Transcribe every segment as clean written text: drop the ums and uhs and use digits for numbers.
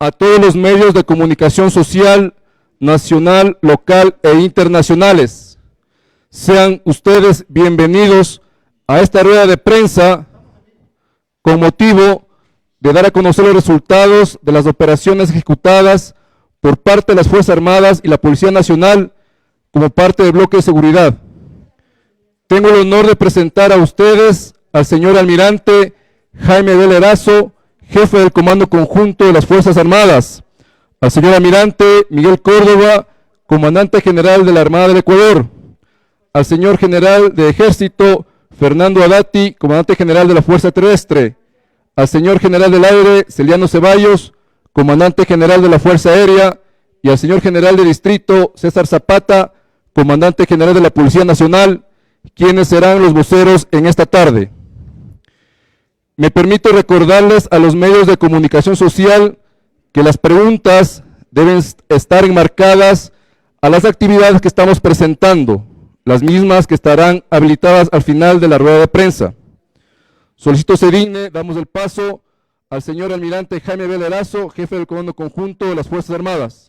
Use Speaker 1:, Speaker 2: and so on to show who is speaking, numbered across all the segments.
Speaker 1: a todos los medios de comunicación social, nacional, local e internacionales. Sean ustedes bienvenidos a esta rueda de prensa con motivo de dar a conocer los resultados de las operaciones ejecutadas por parte de las Fuerzas Armadas y la Policía Nacional como parte del bloque de seguridad. Tengo el honor de presentar a ustedes al señor almirante Jaime Abel Erazo, jefe del Comando Conjunto de las Fuerzas Armadas, al señor almirante Miguel Córdoba, comandante general de la Armada del Ecuador, al señor general de Ejército Fernando Adati, comandante general de la Fuerza Terrestre, al señor general del Aire Celiano Ceballos, comandante general de la Fuerza Aérea, y al señor general de Distrito César Zapata, comandante general de la Policía Nacional, quienes serán los voceros en esta tarde. Me permito recordarles a los medios de comunicación social que las preguntas deben estar enmarcadas a las actividades que estamos presentando, las mismas que estarán habilitadas al final de la rueda de prensa. Solicito se digne, damos el paso al señor almirante Jaime Abel Erazo, jefe del Comando Conjunto de las Fuerzas Armadas.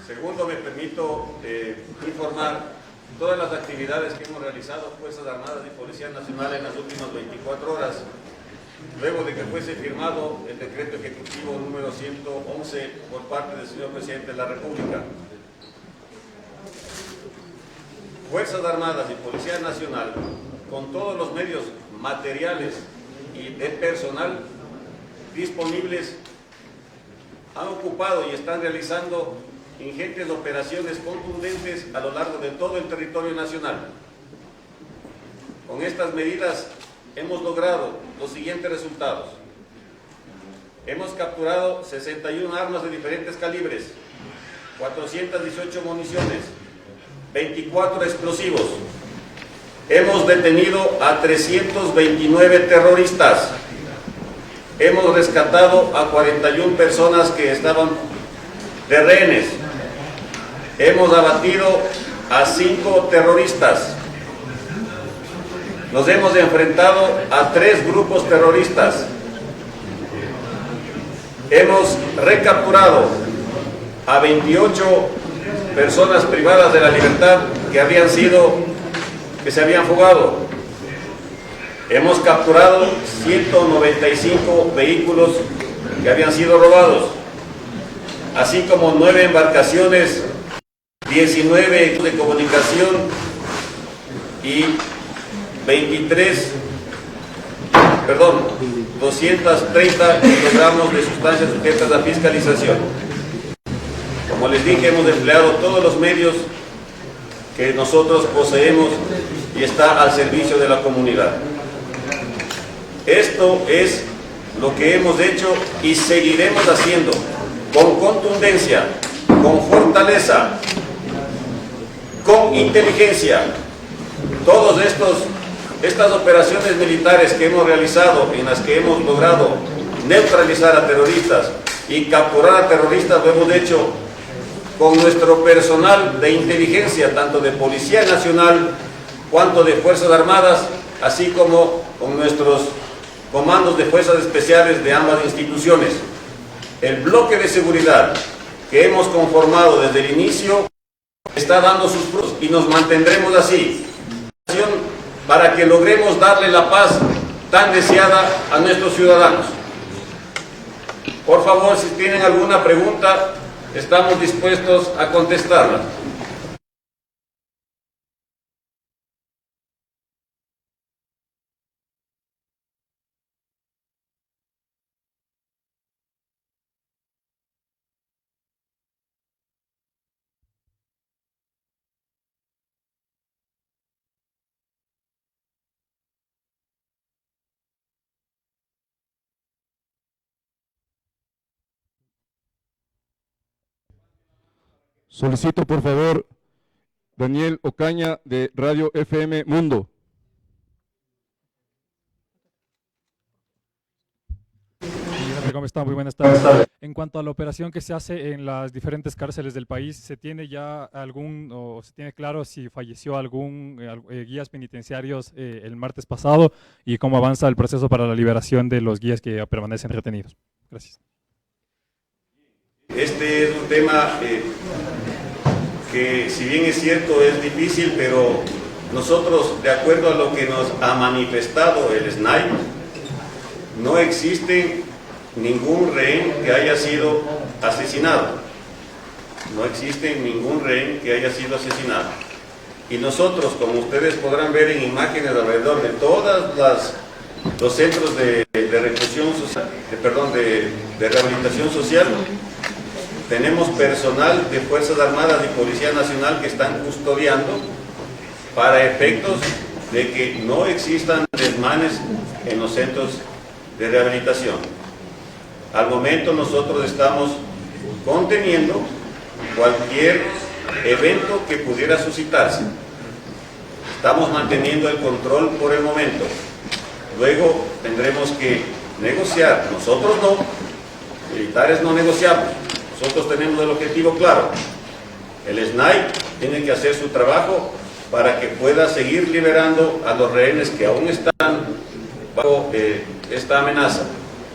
Speaker 2: Segundo, me permito informar todas las actividades que hemos realizado Fuerzas Armadas y Policía Nacional en las últimas 24 horas, luego de que fuese firmado el decreto ejecutivo número 111 por parte del señor Presidente de la República. Fuerzas Armadas y Policía Nacional, con todos los medios materiales y de personal disponibles, han ocupado y están realizando ingentes operaciones contundentes a lo largo de todo el territorio nacional. Con estas medidas hemos logrado los siguientes resultados. Hemos capturado 61 armas de diferentes calibres, 418 municiones, 24 explosivos. Hemos detenido a 329 terroristas. Hemos rescatado a 41 personas que estaban de rehenes. Hemos abatido a 5 terroristas. Nos hemos enfrentado a 3 grupos terroristas. Hemos recapturado a 28 personas privadas de la libertad que se habían fugado. Hemos capturado 195 vehículos que habían sido robados, así como 9 embarcaciones, 19 de comunicación y 230 kilogramos de sustancias sujetas a fiscalización. Como les dije, hemos empleado todos los medios que nosotros poseemos y está al servicio de la comunidad. Esto es lo que hemos hecho y seguiremos haciendo con contundencia, con fortaleza, con inteligencia. Todas estas operaciones militares que hemos realizado, en las que hemos logrado neutralizar a terroristas y capturar a terroristas, lo hemos hecho con nuestro personal de inteligencia, tanto de Policía Nacional cuanto de Fuerzas Armadas, así como con nuestros comandos de fuerzas especiales de ambas instituciones. El bloque de seguridad que hemos conformado desde el inicio está dando sus frutos y nos mantendremos así. para que logremos darle la paz tan deseada a nuestros ciudadanos. Por favor, si tienen alguna pregunta, estamos dispuestos a contestarla.
Speaker 1: Solicito, por favor, Daniel Ocaña, de Radio FM Mundo.
Speaker 3: ¿Cómo están? Muy buenas tardes. En cuanto a la operación que se hace en las diferentes cárceles del país, ¿se tiene ya o se tiene claro si falleció algún guías penitenciarios el martes pasado y cómo avanza el proceso para la liberación de los guías que permanecen retenidos? Gracias.
Speaker 2: Este es un tema que, si bien es cierto, es difícil, pero nosotros, de acuerdo a lo que nos ha manifestado el SNAI, no existe ningún rehén que haya sido asesinado. No existe ningún rehén que haya sido asesinado. Y nosotros, como ustedes podrán ver en imágenes alrededor de todos los centros de reclusión social, de rehabilitación social, tenemos personal de Fuerzas Armadas y Policía Nacional que están custodiando para efectos de que no existan desmanes en los centros de rehabilitación. Al momento nosotros estamos conteniendo cualquier evento que pudiera suscitarse. Estamos manteniendo el control por el momento. Luego tendremos que negociar. Nosotros no, militares no negociamos. Nosotros tenemos el objetivo claro. El SNAI tiene que hacer su trabajo para que pueda seguir liberando a los rehenes que aún están bajo esta amenaza.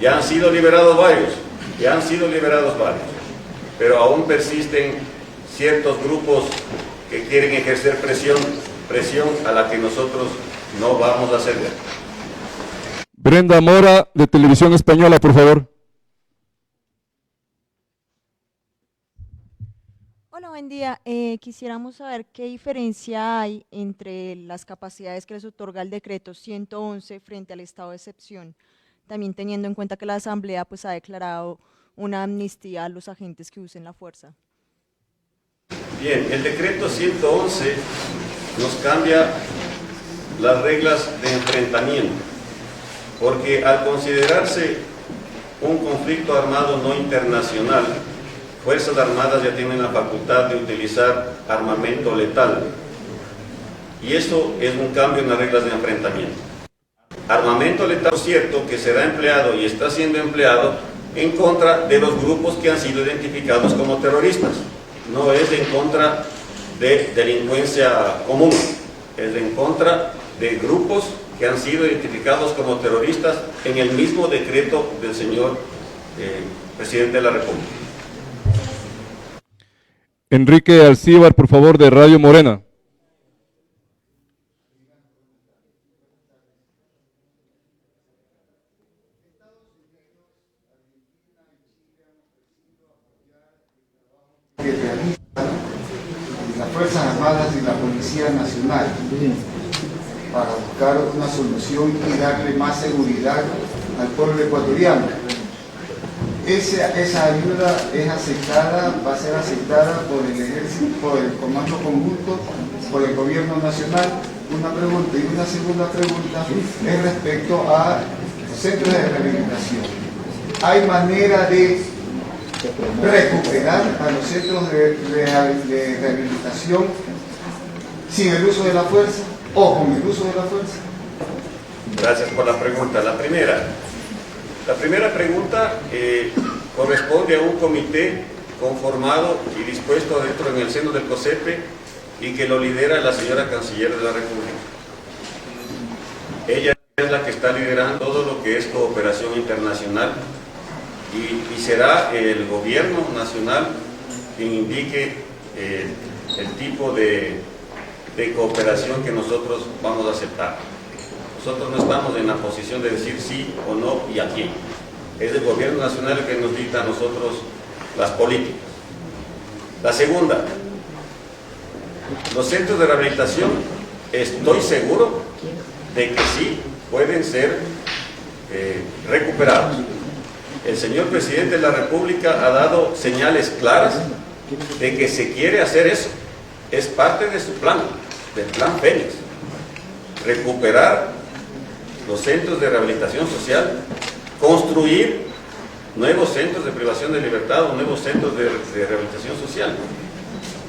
Speaker 2: Ya han sido liberados varios, pero aún persisten ciertos grupos que quieren ejercer presión a la que nosotros no vamos a ceder.
Speaker 1: Brenda Mora, de Televisión Española, por favor.
Speaker 4: Hola, buen día. Quisiéramos saber qué diferencia hay entre las capacidades que les otorga el decreto 111 frente al estado de excepción, también teniendo en cuenta que la Asamblea pues, ha declarado una amnistía a los agentes que usen la fuerza.
Speaker 2: Bien, el decreto 111 nos cambia las reglas de enfrentamiento, porque al considerarse un conflicto armado no internacional, Fuerzas Armadas ya tienen la facultad de utilizar armamento letal, y eso es un cambio en las reglas de enfrentamiento. Armamento letal, por cierto, que será empleado y está siendo empleado en contra de los grupos que han sido identificados como terroristas. No es en contra de delincuencia común, es en contra de grupos que han sido identificados como terroristas en el mismo decreto del señor presidente de la República.
Speaker 1: Enrique Alcíbar, por favor, de Radio Morena.
Speaker 5: Que realizan las Fuerzas Armadas y la Policía Nacional para buscar una solución y darle más seguridad al pueblo ecuatoriano. Esa ayuda es aceptada, va a ser aceptada por el Ejército, por el Comando Conjunto, por el Gobierno Nacional. Una pregunta, y una segunda pregunta es respecto a centros de rehabilitación. ¿Hay manera de recuperar a los centros de rehabilitación sin el uso de la fuerza o con el uso de la fuerza?
Speaker 2: Gracias por la pregunta. La primera pregunta corresponde a un comité conformado y dispuesto dentro en el seno del COSEPE y que lo lidera la señora Canciller de la República. Ella es la que está liderando todo lo que es cooperación internacional y será el gobierno nacional quien indique el tipo de de cooperación que nosotros vamos a aceptar. Nosotros no estamos en la posición de decir sí o no y a quién. Es el gobierno nacional el que nos dicta a nosotros las políticas. La segunda, los centros de rehabilitación, estoy seguro de que sí pueden ser recuperados. El señor presidente de la República ha dado señales claras de que se quiere hacer eso. Es parte de su plan, del plan Fénix. Recuperar los centros de rehabilitación social, construir nuevos centros de privación de libertad o nuevos centros de rehabilitación social.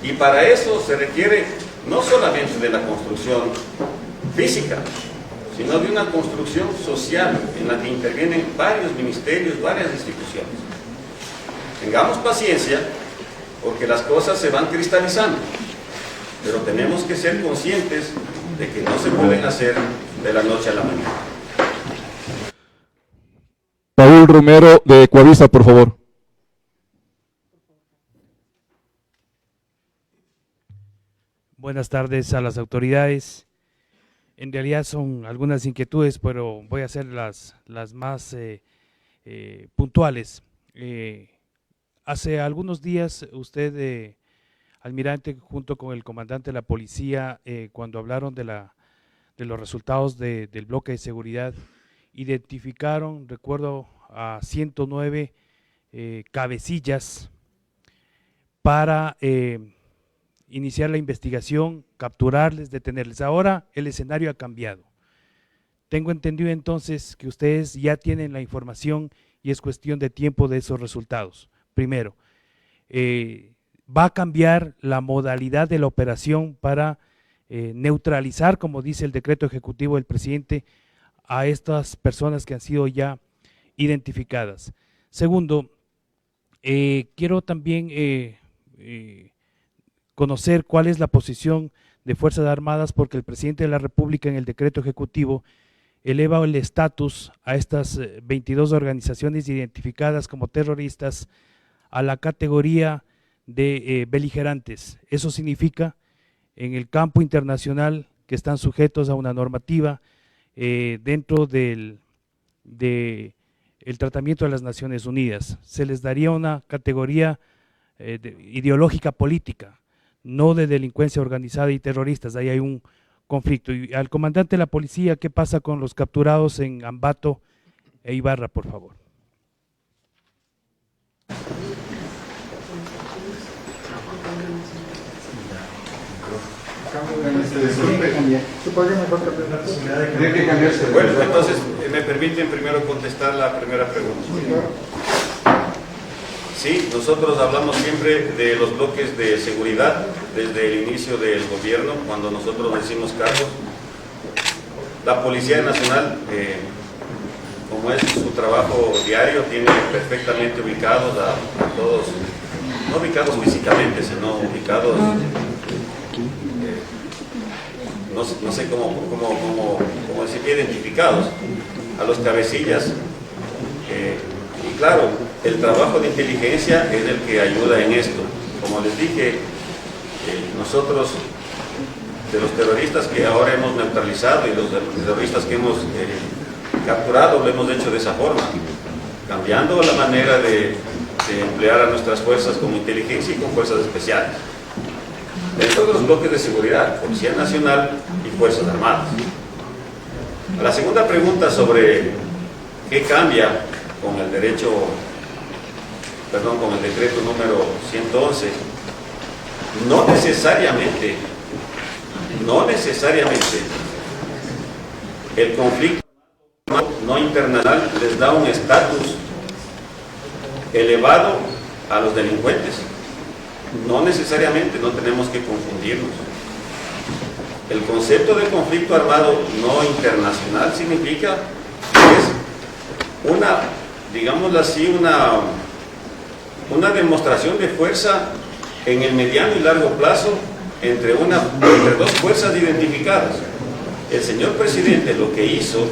Speaker 2: Y para eso se requiere no solamente de la construcción física, sino de una construcción social en la que intervienen varios ministerios, varias instituciones. Tengamos paciencia, porque las cosas se van cristalizando, pero tenemos que ser conscientes de que no se pueden hacer de la noche a la mañana.
Speaker 1: Paul Romero de Coavisa, por favor.
Speaker 6: Buenas tardes a las autoridades. En realidad son algunas inquietudes, pero voy a hacer las más puntuales. Hace algunos días usted, almirante, junto con el comandante de la policía, cuando hablaron de los resultados del bloque de seguridad, identificaron, recuerdo, a 109 cabecillas para iniciar la investigación, capturarles, detenerles. Ahora el escenario ha cambiado. Tengo entendido entonces que ustedes ya tienen la información y es cuestión de tiempo de esos resultados. Primero, va a cambiar la modalidad de la operación para neutralizar, como dice el decreto ejecutivo del presidente, a estas personas que han sido ya identificadas. Segundo, quiero también conocer cuál es la posición de Fuerzas Armadas, porque el presidente de la República en el decreto ejecutivo eleva el estatus a estas 22 organizaciones identificadas como terroristas a la categoría de beligerantes. Eso significa en el campo internacional que están sujetos a una normativa dentro del tratamiento de las Naciones Unidas. Se les daría una categoría ideológica política, no de delincuencia organizada y terroristas. Ahí hay un conflicto. Y al comandante de la policía, ¿qué pasa con los capturados en Ambato e Ibarra, por favor?
Speaker 2: Bueno, entonces me permiten primero contestar la primera pregunta. Sí, nosotros hablamos siempre de los bloques de seguridad desde el inicio del gobierno, cuando nosotros nos hicimos cargo. La Policía Nacional, como es su trabajo diario, tiene perfectamente ubicados a todos, no ubicados físicamente, sino ubicados, no sé cómo decir, identificados a los cabecillas. Y claro, el trabajo de inteligencia es el que ayuda en esto. Como les dije, nosotros, de los terroristas que ahora hemos neutralizado y los terroristas que hemos capturado, lo hemos hecho de esa forma, cambiando la manera de emplear a nuestras fuerzas como inteligencia y con fuerzas especiales. Dentro de los bloques de seguridad, Policía Nacional y Fuerzas Armadas. A la segunda pregunta sobre qué cambia con el con el decreto número 111, no necesariamente el conflicto no internacional les da un estatus elevado a los delincuentes. No necesariamente, no tenemos que confundirnos. El concepto de conflicto armado no internacional significa que es una, digámoslo así, una demostración de fuerza en el mediano y largo plazo entre dos fuerzas identificadas. El señor presidente lo que hizo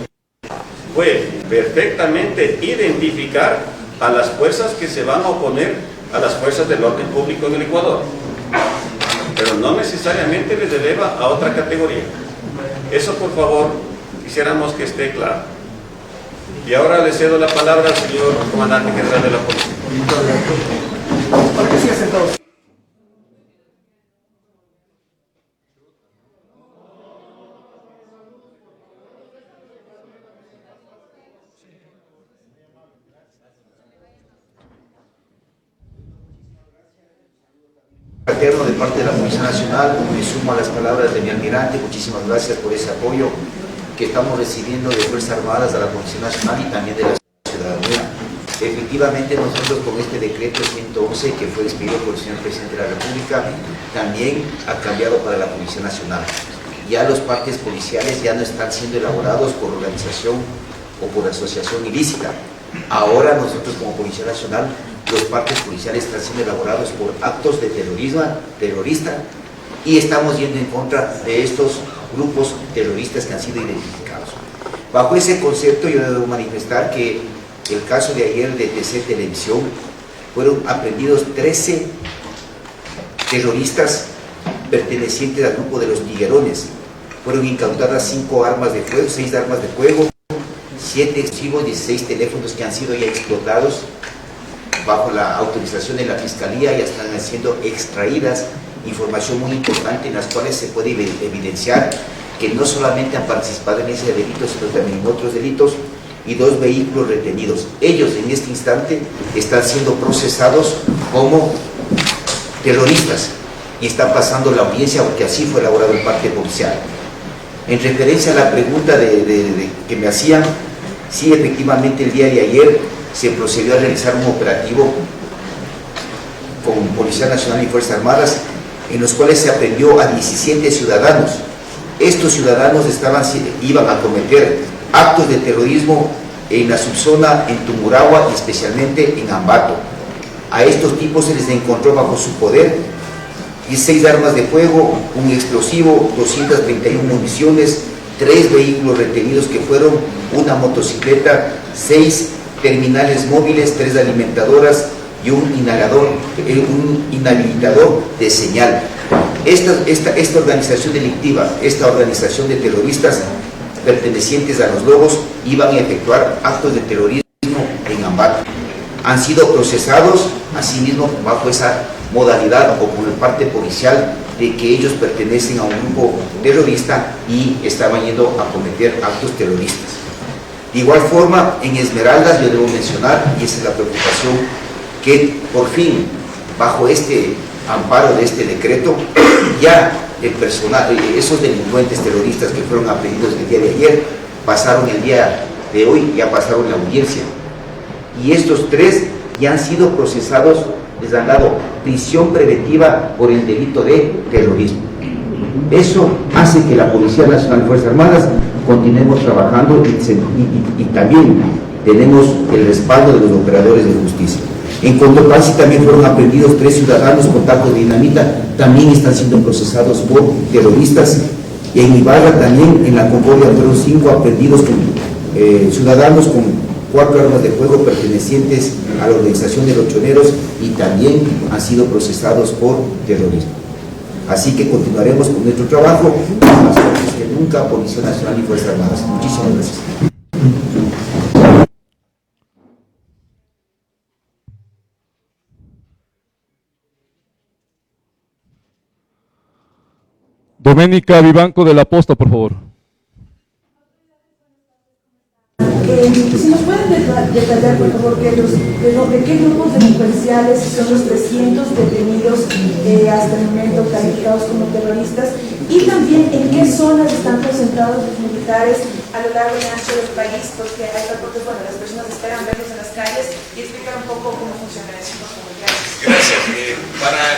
Speaker 2: fue perfectamente identificar a las fuerzas que se van a oponer a las fuerzas del orden público en el Ecuador. pero no necesariamente les eleva a otra categoría. Eso, por favor, quisiéramos que esté claro. Y ahora le cedo la palabra al señor comandante general de la policía.
Speaker 7: Fraterno de parte de la Policía Nacional, me sumo a las palabras de mi almirante. Muchísimas gracias por ese apoyo que estamos recibiendo de Fuerzas Armadas, de la Policía Nacional y también de la ciudadanía. Efectivamente, nosotros con este decreto 111 que fue expedido por el señor Presidente de la República, también ha cambiado para la Policía Nacional. Ya los partes policiales ya no están siendo elaborados por organización o por asociación ilícita. Ahora nosotros como Policía Nacional, los partes policiales están siendo elaborados por actos de terrorismo terrorista y estamos yendo en contra de estos grupos terroristas que han sido identificados. Bajo ese concepto yo debo manifestar que el caso de ayer de TC Televisión fueron aprehendidos 13 terroristas pertenecientes al grupo de los Tiguerones. Fueron incautadas 5 armas de fuego, 6 armas de fuego, 7 explosivos, 16 teléfonos que han sido ya explotados bajo la autorización de la Fiscalía. Ya están siendo extraídas información muy importante en las cuales se puede evidenciar que no solamente han participado en ese delito, sino también en otros delitos, y 2 vehículos retenidos. Ellos en este instante están siendo procesados como terroristas y están pasando la audiencia porque así fue elaborado el parte policial. En referencia a la pregunta que me hacían, sí, efectivamente el día de ayer se procedió a realizar un operativo con Policía Nacional y Fuerzas Armadas, en los cuales se aprehendió a 17 ciudadanos. Estos ciudadanos iban a cometer actos de terrorismo en la subzona, en Tungurahua y especialmente en Ambato. A estos tipos se les encontró bajo su poder 16 armas de fuego, un explosivo, 231 municiones, 3 vehículos retenidos que fueron una motocicleta, 6 terminales móviles, 3 alimentadoras y un inhabilitador de señal. Esta organización delictiva, esta organización de terroristas pertenecientes a los Lobos, iban a efectuar actos de terrorismo en Ambato. Han sido procesados, asimismo, bajo esa modalidad o por parte policial de que ellos pertenecen a un grupo terrorista y estaban yendo a cometer actos terroristas. De igual forma, en Esmeraldas, yo debo mencionar, y esa es la preocupación, que por fin, bajo este amparo de este decreto, ya el personal, esos delincuentes terroristas que fueron aprehendidos el día de ayer, pasaron el día de hoy, ya pasaron la audiencia. Y estos 3 ya han sido procesados, les han dado prisión preventiva por el delito de terrorismo. Eso hace que la Policía Nacional y Fuerzas Armadas continuemos trabajando y también tenemos el respaldo de los operadores de justicia. En Cotopaxi también fueron aprehendidos 3 ciudadanos con tacos de dinamita, también están siendo procesados por terroristas. Y en Ibarra también, en la Concordia, fueron 5 aprehendidos ciudadanos con 4 armas de fuego pertenecientes a la organización de los choneros y también han sido procesados por terrorismo. Así que continuaremos con nuestro trabajo, más fuertes que nunca, Policía Nacional y Fuerzas Armadas. Muchísimas gracias.
Speaker 1: Doménica Vivanco de la Posta, por favor.
Speaker 8: Si nos pueden detallar, por favor, de qué grupos delincuenciales son los 300 detenidos hasta el momento calificados como terroristas, y también en qué zonas están concentrados los militares a lo largo y ancho del país, porque hay reportes, bueno, las personas esperan verlos en las calles, y explicar un poco cómo funciona eso.
Speaker 2: Gracias.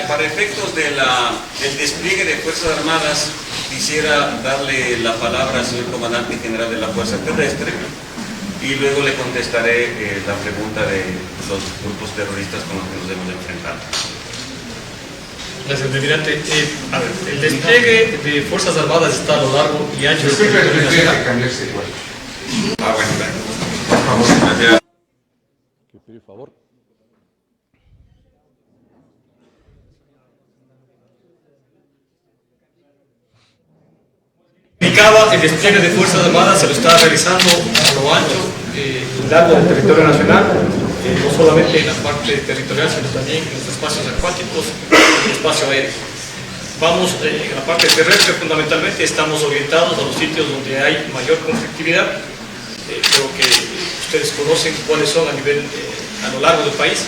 Speaker 2: Para efectos del despliegue de Fuerzas Armadas, quisiera darle la palabra al señor Comandante General de la Fuerza Terrestre y luego le contestaré la pregunta de los grupos terroristas con los que nos hemos enfrentado.
Speaker 9: Gracias, almirante. A ver, el despliegue de Fuerzas Armadas está a lo largo y ancho del territorio nacional.
Speaker 2: Bueno, por favor, gracias.
Speaker 1: Por favor.
Speaker 9: indicaba, el despliegue de Fuerzas Armadas se lo está realizando a lo ancho y largo del territorio nacional, no solamente en la parte territorial, sino también en los espacios acuáticos y el espacio aéreo. Vamos, en la parte terrestre fundamentalmente estamos orientados a los sitios donde hay mayor conflictividad. Creo que ustedes conocen cuáles son a lo largo del país.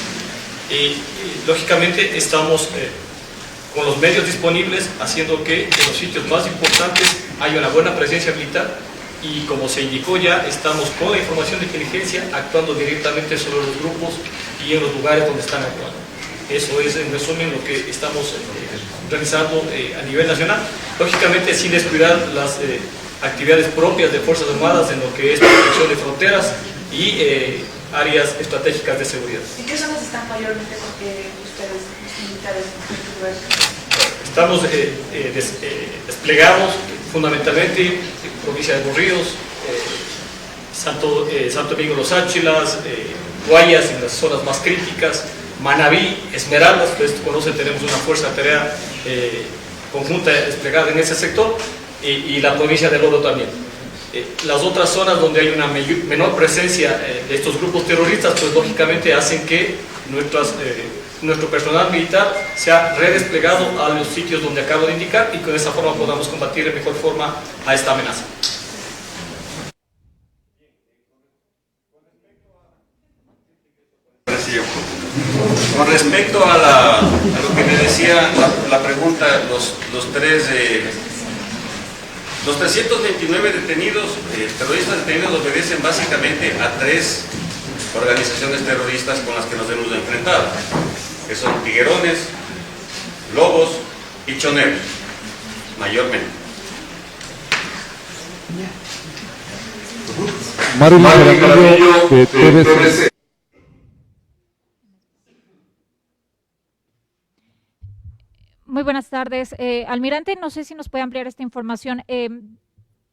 Speaker 9: Y lógicamente estamos con los medios disponibles haciendo que en los sitios más importantes haya una buena presencia militar y, como se indicó ya, estamos con la información de inteligencia actuando directamente sobre los grupos y en los lugares donde están actuando. Eso es en resumen lo que estamos realizando a nivel nacional, lógicamente sin descuidar las actividades propias de Fuerzas Armadas en lo que es protección de fronteras y áreas estratégicas de seguridad.
Speaker 8: ¿En qué zonas están mayormente ustedes, los militares, en este lugar?
Speaker 9: Estamos desplegados fundamentalmente en provincia de Los Ríos, Santo Domingo Los Áchilas, Guayas en las zonas más críticas, Manabí, Esmeraldas, ustedes conocen, tenemos una fuerza de tarea conjunta desplegada en ese sector, y la provincia del Oro también. Las otras zonas donde hay una menor presencia de estos grupos terroristas, pues lógicamente hacen que nuestro personal militar sea redesplegado a los sitios donde acabo de indicar y con esa forma podamos combatir de mejor forma a esta amenaza.
Speaker 2: Con respecto a lo que me decía la pregunta, los 329 detenidos, terroristas detenidos, obedecen básicamente a 3 organizaciones terroristas con las que nos hemos enfrentado, que son tiguerones, lobos y choneros, mayormente.
Speaker 1: Mario Jaramillo, de TVC.
Speaker 10: Muy buenas tardes. Almirante, no sé si nos puede ampliar esta información.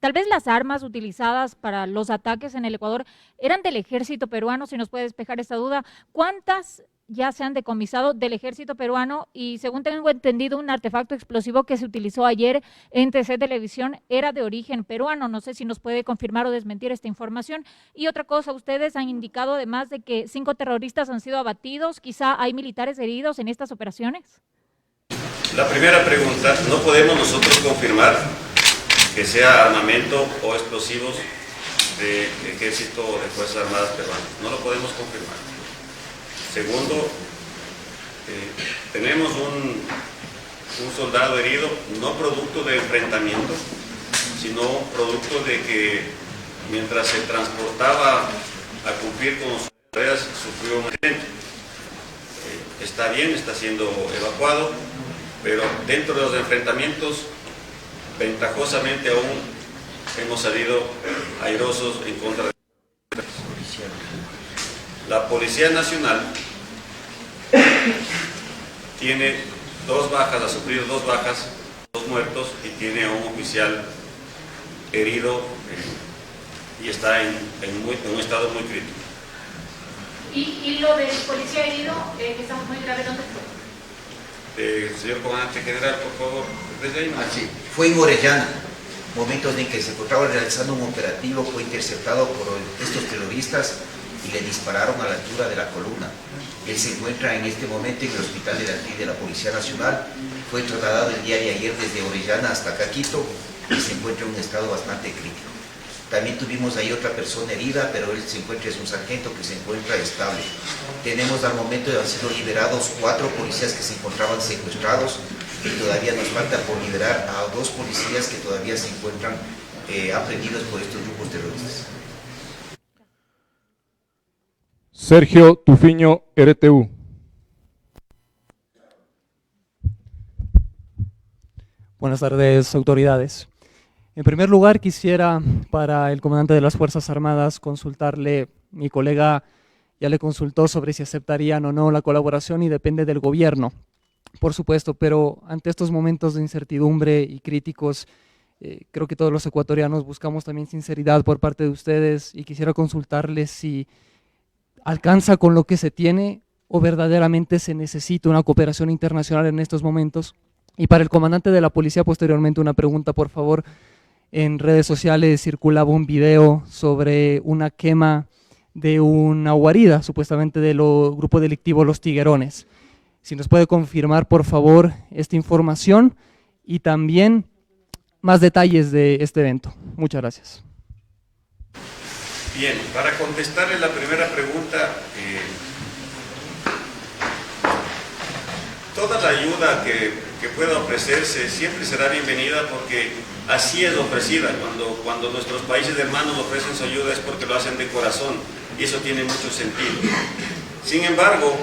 Speaker 10: Tal vez las armas utilizadas para los ataques en el Ecuador eran del ejército peruano, si nos puede despejar esta duda. ¿Cuántas ya se han decomisado del ejército peruano? Y según tengo entendido, un artefacto explosivo que se utilizó ayer en TC Televisión era de origen peruano. No sé si nos puede confirmar o desmentir esta información. Y otra cosa, ustedes han indicado además de que 5 terroristas han sido abatidos. ¿Quizá hay militares heridos en estas operaciones?
Speaker 2: La primera pregunta, no podemos nosotros confirmar que sea armamento o explosivos de ejército o de Fuerzas Armadas peruanas, no lo podemos confirmar. Segundo, tenemos un soldado herido, no producto de enfrentamiento, sino producto de que mientras se transportaba a cumplir con sus tareas sufrió un accidente. Está bien, está siendo evacuado, pero dentro de los enfrentamientos, ventajosamente aún hemos salido airosos en contra de la Policía Nacional. Tiene 2 bajas, ha sufrido 2 bajas, 2 muertos y tiene a un oficial herido y está en un estado muy crítico.
Speaker 10: ¿Y lo del policía herido, que está muy grave, dónde fue?
Speaker 2: Señor Comandante General, por favor, desde ahí.
Speaker 7: Sí, fue en Orellana, momentos en que se encontraba realizando un operativo, fue interceptado por estos terroristas y le dispararon a la altura de la columna. Él se encuentra en este momento en el hospital de la Policía Nacional, fue trasladado el día de ayer desde Orellana hasta Caquito y se encuentra en un estado bastante crítico. También tuvimos ahí otra persona herida, pero él se encuentra, es un sargento que se encuentra estable. Tenemos al momento de haber sido liberados 4 policías que se encontraban secuestrados y todavía nos falta por liberar a 2 policías que todavía se encuentran aprendidos por estos grupos terroristas.
Speaker 1: Sergio Tufiño, RTU.
Speaker 11: Buenas tardes, autoridades. En primer lugar, quisiera para el comandante de las Fuerzas Armadas consultarle, mi colega ya le consultó sobre si aceptarían o no la colaboración y depende del gobierno, por supuesto, pero ante estos momentos de incertidumbre y críticos, creo que todos los ecuatorianos buscamos también sinceridad por parte de ustedes y quisiera consultarles si alcanza con lo que se tiene o verdaderamente se necesita una cooperación internacional en estos momentos. Y para el comandante de la policía, posteriormente una pregunta, por favor. en redes sociales circulaba un video sobre una quema de una guarida, supuestamente del grupo delictivo Los Tiguerones. Si nos puede confirmar, por favor, esta información y también más detalles de este evento. Muchas gracias.
Speaker 2: Bien, para contestarle la primera pregunta, toda la ayuda que pueda ofrecerse siempre será bienvenida, porque así es ofrecida. Cuando nuestros países hermanos ofrecen su ayuda es porque lo hacen de corazón, y eso tiene mucho sentido. Sin embargo,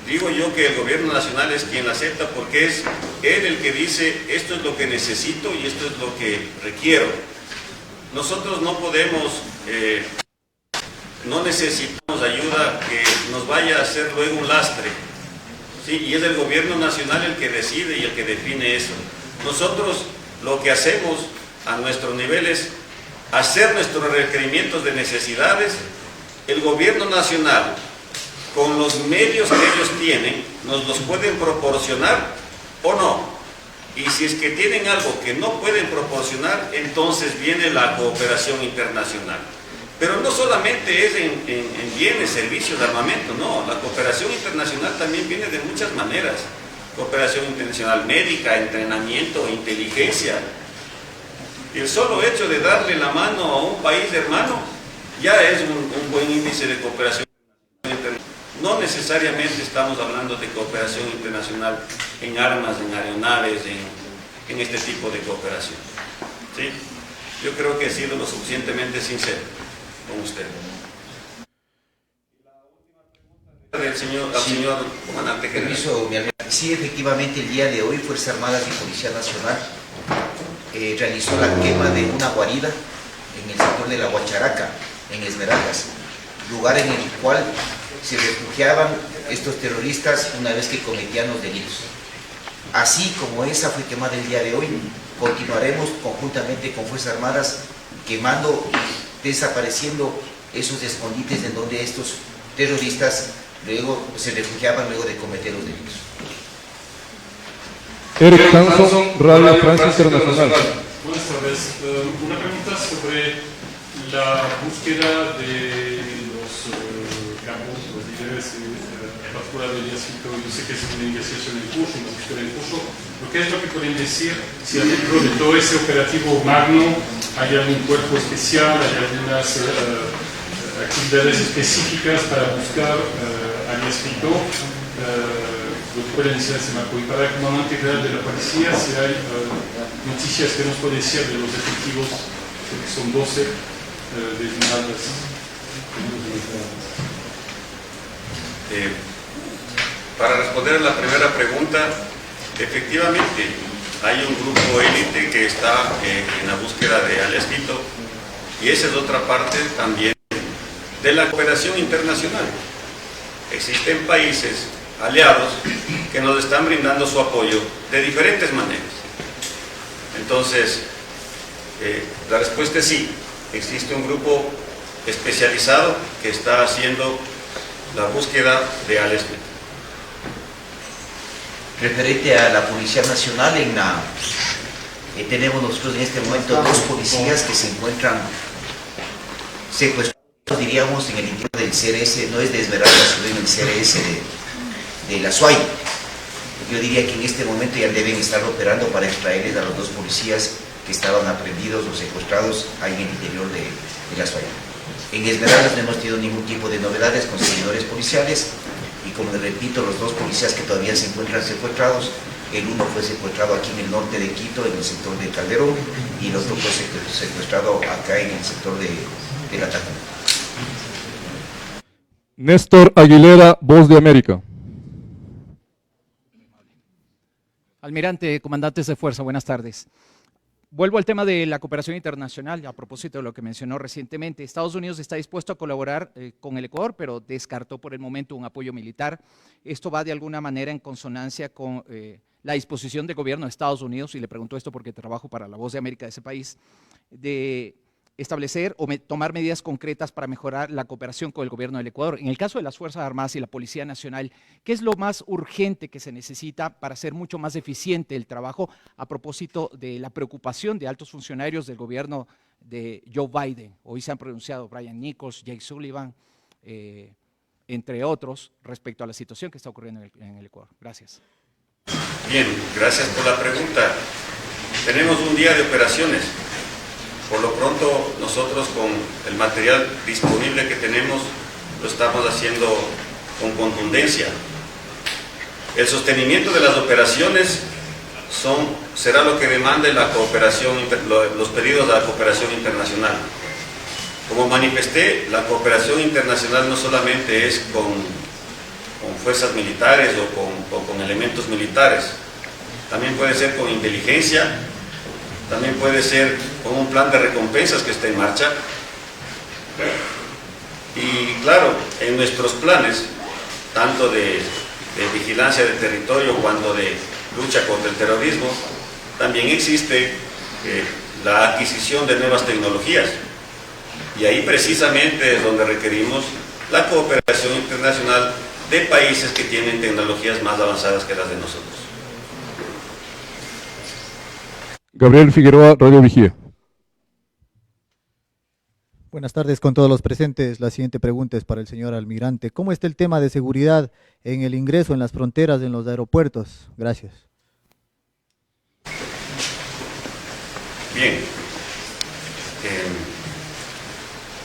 Speaker 2: digo yo que el gobierno nacional es quien la acepta, porque es él el que dice: esto es lo que necesito y esto es lo que requiero. Nosotros no podemos, no necesitamos ayuda que nos vaya a hacer luego un lastre, ¿sí? Y es el gobierno nacional el que decide y el que define eso. Nosotros lo que hacemos a nuestro nivel es hacer nuestros requerimientos de necesidades. El gobierno nacional, con los medios que ellos tienen, nos los pueden proporcionar o no. Y si es que tienen algo que no pueden proporcionar, entonces viene la cooperación internacional. Pero no solamente es en bienes, servicios, armamento, no. La cooperación internacional también viene de muchas maneras. Cooperación internacional médica, entrenamiento, inteligencia. Y el solo hecho de darle la mano a un país hermano ya es un buen índice de cooperación internacional. No necesariamente estamos hablando de cooperación internacional en armas, en aeronaves, en este tipo de cooperación. ¿Sí? Yo creo que he sido lo suficientemente sincero con usted. Al señor comandante general.
Speaker 7: Permiso, sí, efectivamente, el día de hoy Fuerzas Armadas y Policía Nacional realizó la quema de una guarida en el sector de la Huacharaca, en Esmeraldas, lugar en el cual se refugiaban estos terroristas una vez que cometían los delitos. Así como esa fue quemada el día de hoy, continuaremos conjuntamente con Fuerzas Armadas quemando y desapareciendo esos escondites en donde estos terroristas luego se refugiaban luego de cometer los delitos.
Speaker 1: Eric Hanson, Radio Francia Internacional.
Speaker 12: Buenas tardes. Una pregunta sobre la búsqueda de los campos, los líderes de la captura del ejército. Yo sé que es una investigación en curso, una búsqueda en curso. ¿Qué es lo que pueden decir si dentro de todo ese operativo magno hay algún cuerpo especial, hay algunas actividades específicas para buscar al ejército? Lo que pueden decir ese marco. Y para el comandante general de la policía, si hay noticias que nos puede decir de los efectivos, que son 12 de Esmeraldas.
Speaker 2: Para responder a la primera pregunta, efectivamente hay un grupo élite que está en la búsqueda de alias Quito, y esa es otra parte también de la cooperación internacional. Existen países aliados que nos están brindando su apoyo de diferentes maneras. Entonces, la respuesta es sí. Existe un grupo especializado que está haciendo la búsqueda de alias Quito.
Speaker 7: Referente a la Policía Nacional, tenemos nosotros en este momento 2 policías que se encuentran secuestrados, diríamos, en el interior del CRS, no es de Esmeraldas, sino en el CRS de la SUAY. Yo diría que en este momento ya deben estar operando para extraerles a los 2 policías que estaban aprendidos o secuestrados ahí en el interior de la SUAY. En Esmeraldas no hemos tenido ningún tipo de novedades con seguidores policiales, y como les repito, los 2 policías que todavía se encuentran secuestrados, el uno fue secuestrado aquí en el norte de Quito, en el sector de Calderón, y el otro fue secuestrado acá en el sector de La Tacuna.
Speaker 1: Néstor Aguilera, Voz de América.
Speaker 13: Almirante, comandantes de fuerza, buenas tardes. Vuelvo al tema de la cooperación internacional, a propósito de lo que mencionó recientemente. Estados Unidos está dispuesto a colaborar con el Ecuador, pero descartó por el momento un apoyo militar. Esto va de alguna manera en consonancia con la disposición del gobierno de Estados Unidos, y le pregunto esto porque trabajo para la Voz de América de ese país, de establecer o tomar medidas concretas para mejorar la cooperación con el gobierno del Ecuador. En el caso de las Fuerzas Armadas y la Policía Nacional, ¿qué es lo más urgente que se necesita para hacer mucho más eficiente el trabajo a propósito de la preocupación de altos funcionarios del gobierno de Joe Biden? Hoy se han pronunciado Brian Nichols, Jake Sullivan, entre otros, respecto a la situación que está ocurriendo en el Ecuador. Gracias.
Speaker 2: Bien, gracias por la pregunta. Tenemos un día de operaciones. Por lo pronto, nosotros con el material disponible que tenemos, lo estamos haciendo con contundencia. El sostenimiento de las operaciones será lo que demande la cooperación, los pedidos de la cooperación internacional. Como manifesté, la cooperación internacional no solamente es con fuerzas militares o con elementos militares, también puede ser con inteligencia, también puede ser con un plan de recompensas que está en marcha. Y claro, en nuestros planes, tanto de vigilancia del territorio cuanto de lucha contra el terrorismo, también existe la adquisición de nuevas tecnologías. Y ahí precisamente es donde requerimos la cooperación internacional de países que tienen tecnologías más avanzadas que las de nosotros.
Speaker 1: Gabriel Figueroa, Radio Vigía.
Speaker 14: Buenas tardes con todos los presentes. La siguiente pregunta es para el señor almirante. ¿Cómo está el tema de seguridad en el ingreso, en las fronteras, en los aeropuertos? Gracias.
Speaker 2: Bien.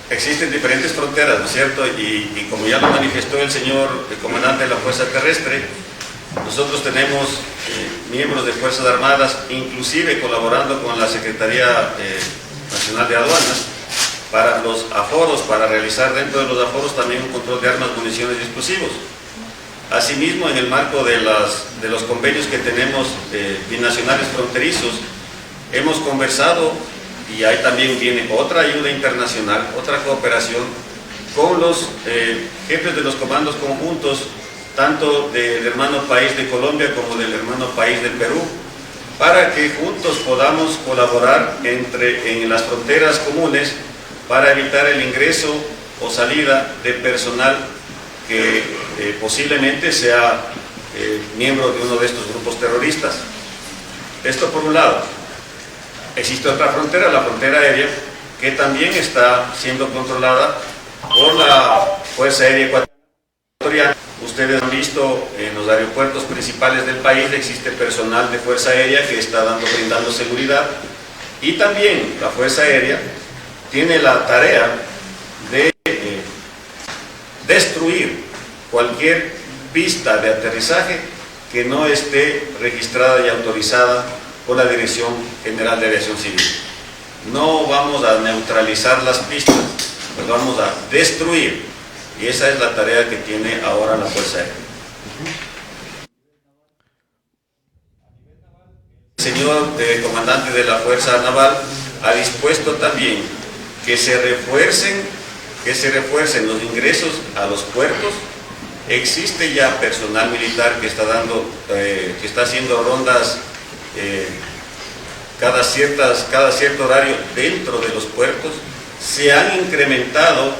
Speaker 2: Existen diferentes fronteras, ¿no es cierto? Y como ya lo manifestó el comandante de la Fuerza Terrestre, nosotros tenemos miembros de Fuerzas Armadas, inclusive colaborando con la Secretaría Nacional de Aduanas, para los aforos, para realizar dentro de los aforos también un control de armas, municiones y explosivos. Asimismo, en el marco de los convenios que tenemos binacionales fronterizos, hemos conversado, y ahí también viene otra ayuda internacional, otra cooperación con los jefes de los comandos conjuntos, tanto del hermano país de Colombia como del hermano país del Perú, para que juntos podamos colaborar en las fronteras comunes para evitar el ingreso o salida de personal que posiblemente sea miembro de uno de estos grupos terroristas. Esto por un lado. Existe otra frontera, la frontera aérea, que también está siendo controlada por la Fuerza Aérea Ecuatoriana. Ustedes han visto en los aeropuertos principales del país existe personal de Fuerza Aérea que está brindando seguridad, y también la Fuerza Aérea tiene la tarea de destruir cualquier pista de aterrizaje que no esté registrada y autorizada por la Dirección General de Aviación Civil. No vamos a neutralizar las pistas, las vamos a destruir, y esa es la tarea que tiene ahora la Fuerza Aérea. El señor comandante de la Fuerza Naval ha dispuesto también que se refuercen los ingresos a los puertos. Existe ya personal militar que está haciendo rondas cada cierto horario dentro de los puertos. Se han incrementado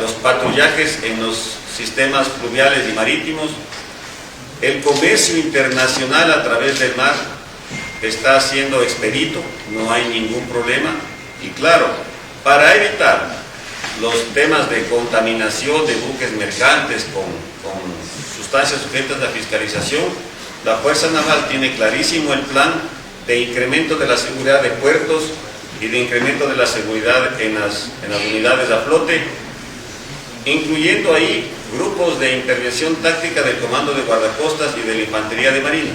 Speaker 2: los patrullajes en los sistemas fluviales y marítimos. El comercio internacional a través del mar está siendo expedito, no hay ningún problema. Y claro, para evitar los temas de contaminación de buques mercantes con sustancias sujetas a fiscalización, la Fuerza Naval tiene clarísimo el plan de incremento de la seguridad de puertos y de incremento de la seguridad en las unidades a flote, incluyendo ahí grupos de intervención táctica del Comando de Guardacostas y de la Infantería de Marina,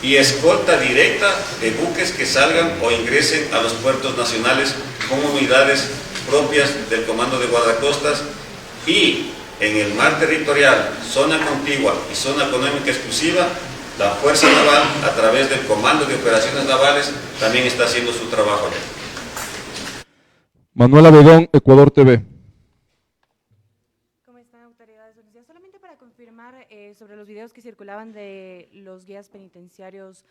Speaker 2: y escolta directa de buques que salgan o ingresen a los puertos nacionales con unidades propias del Comando de Guardacostas. Y en el mar territorial, zona contigua y zona económica exclusiva, la Fuerza Naval, a través del Comando de Operaciones Navales, también está haciendo su trabajo.
Speaker 1: Manuel Abedón, Ecuador TV.
Speaker 15: ¿Cómo están, autoridades? Buenos días. Solamente para confirmar sobre los videos que circulaban de los guías penitenciarios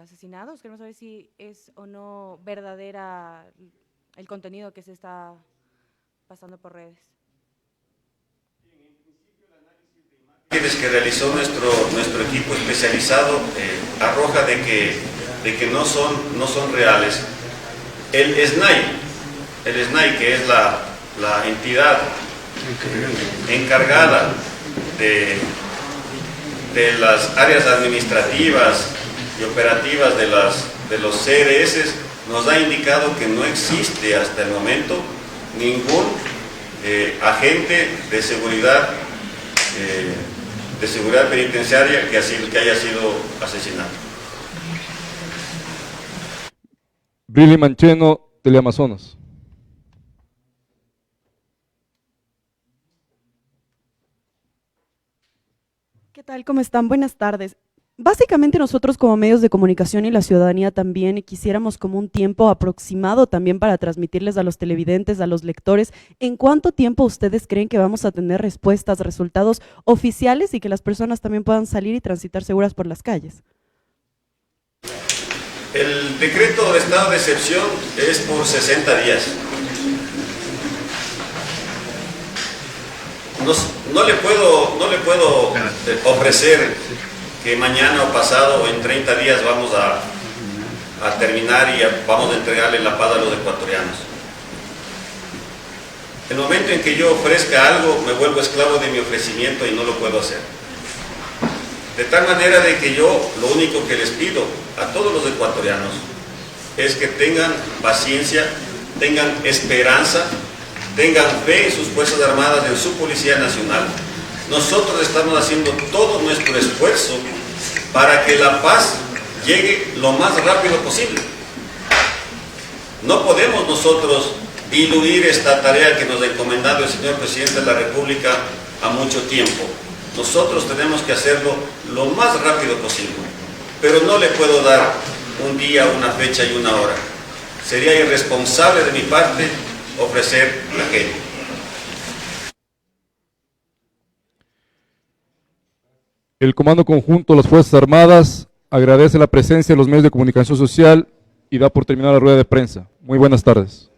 Speaker 15: asesinados. Queremos saber si es o no verdadera el contenido que se está pasando por redes.
Speaker 2: Que realizó nuestro equipo especializado arroja de que no son reales. El SNAI, que es la entidad encargada de las áreas administrativas y operativas de los CRS, nos ha indicado que no existe hasta el momento ningún agente de seguridad penitenciaria que haya sido asesinado.
Speaker 1: Brilli Mancheno, Teleamazonas.
Speaker 16: ¿Qué tal? ¿Cómo están? Buenas tardes. Básicamente nosotros como medios de comunicación y la ciudadanía también quisiéramos como un tiempo aproximado también para transmitirles a los televidentes, a los lectores, ¿en cuánto tiempo ustedes creen que vamos a tener respuestas, resultados oficiales y que las personas también puedan salir y transitar seguras por las calles?
Speaker 2: El decreto de estado de excepción es por 60 días. No le puedo ofrecer que mañana o pasado o en 30 días vamos a terminar y vamos a entregarle la paz a los ecuatorianos. El momento en que yo ofrezca algo, me vuelvo esclavo de mi ofrecimiento y no lo puedo hacer. De tal manera de que yo lo único que les pido a todos los ecuatorianos es que tengan paciencia, tengan esperanza, tengan fe en sus Fuerzas Armadas, en su Policía Nacional. Nosotros estamos haciendo todo nuestro esfuerzo para que la paz llegue lo más rápido posible. No podemos nosotros diluir esta tarea que nos ha encomendado el señor Presidente de la República a mucho tiempo. Nosotros tenemos que hacerlo lo más rápido posible, pero no le puedo dar un día, una fecha y una hora. Sería irresponsable de mi parte ofrecer aquello.
Speaker 1: El Comando Conjunto de las Fuerzas Armadas agradece la presencia de los medios de comunicación social y da por terminada la rueda de prensa. Muy buenas tardes.